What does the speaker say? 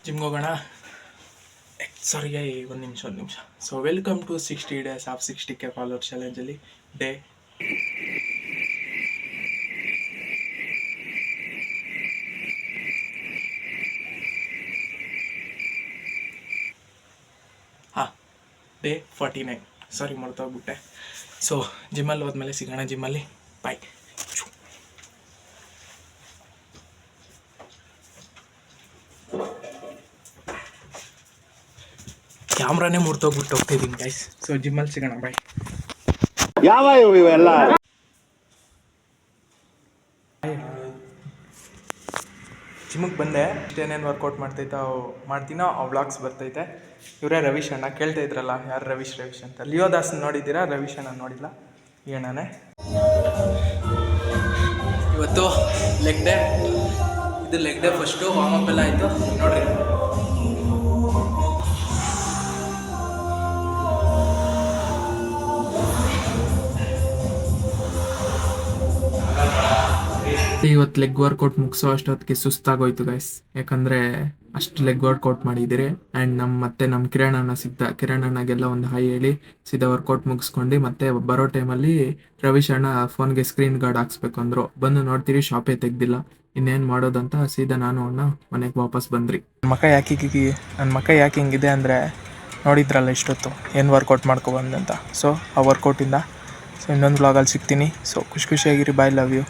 ಜಿಮ್ಗೆ ಹೋಗೋಣ. ಸಾರಿ ಒಂದು ನಿಮಿಷ. So welcome to 60 days of 60K follower ಚಾಲೆಂಜಲ್ಲಿ ಡೇ ಡೇ 49. ಸಾರಿ ಮರ್ತೋಗ್ಬಿಟ್ಟೆ. ಸೊ ಜಿಮ್ಮಲ್ಲಿ ಹೋದ್ಮೇಲೆ ಸಿಗೋಣ. ಜಿಮ್ಮಲ್ಲಿ ಬಾಯ್. ಕ್ಯಾಮ್ರಾನೇ ಮುರ್ತೋಗ್ಬಿಟ್ಟು ಹೋಗ್ತಿದ್ದೀನಿ ಗೈಸ್. ಸೊ ಜಿಮ್ಮಲ್ಲಿ ಸಿಗೋಣ, ಬಾಯ್. ಯಾವ ಇವೆಲ್ಲ ಜಿಮ್ಗೆ ಬಂದೆ. ಏನೇನು ವರ್ಕೌಟ್ ಮಾಡ್ತೀನೋ ಆ ವ್ಲಾಗ್ಸ್ ಬರ್ತೈತೆ. ಇವರೇ ರವೀಶ್ ಅಣ್ಣ. ಕೇಳ್ತಾ ಇದ್ರಲ್ಲ ಯಾರು ರವೀಶ್ ಅಂತ. ಲಿಯೋದಾಸ್ ನೋಡಿದ್ದೀರಾ, ರವೀಶ್ ಅಣ್ಣ ನೋಡಿಲ್ಲ. ಈ ಅಣ್ಣನೇ. ಇವತ್ತು ಲೆಗ್ ಡೇ. ಇದು ಲೆಗ್ ಡೇ ಫಸ್ಟು ವಾರ್ಮಪ್ ಎಲ್ಲ ಆಯಿತು ನೋಡ್ರಿ. ಇವತ್ತು ಲೆಗ್ ವರ್ಕೌಟ್ ಮುಗಿಸೋ ಅಷ್ಟೊತ್ತಿಗೆ ಸುಸ್ತಾಗೋಯ್ತು ಗೈಸ್. ಯಾಕಂದರೆ ಅಷ್ಟು ಲೆಗ್ ವರ್ಕೌಟ್ ಮಾಡಿದ್ದೀರಿ. ಆ್ಯಂಡ್ ನಮ್ಮ ಕಿರಣ್ ಅಣ್ಣ ಸಿಗ್ತಾ. ಕಿರಣ್ ಅಣ್ಣಗೆಲ್ಲ ಒಂದು ಹಾಯ್ ಹೇಳಿ ಸೀದಾ ವರ್ಕೌಟ್ ಮುಗಿಸ್ಕೊಂಡು ಮತ್ತೆ ಬರೋ ಟೈಮಲ್ಲಿ ರವೀಶ್ ಅಣ್ಣ ಫೋನ್ಗೆ ಸ್ಕ್ರೀನ್ ಗಾರ್ಡ್ ಹಾಕ್ಸ್ಬೇಕು ಅಂದರು. ಬಂದು ನೋಡ್ತೀರಿ ಶಾಪೇ ತೆಗ್ದಿಲ್ಲ. ಇನ್ನೇನು ಮಾಡೋದಂತ ಸೀದಾ ನಾನು ಅಣ್ಣ ಮನೆಗೆ ವಾಪಸ್ ಬಂದ್ರಿ. ನನ್ನ ಮಕ್ಕ ಯಾಕೆ ಹಿಂಗಿದೆ ಅಂದರೆ ನೋಡಿದ್ರಲ್ಲ ಇಷ್ಟೊತ್ತು ಏನು ವರ್ಕೌಟ್ ಮಾಡ್ಕೊಬಂದಂತ. ಸೊ ಆ ವರ್ಕೌಟಿಂದ ಇನ್ನೊಂದು ವ್ಲಾಗಲ್ಲಿ ಸಿಗ್ತೀನಿ. ಸೊ ಖುಷಿಯಾಗಿರಿ. Bye, love you.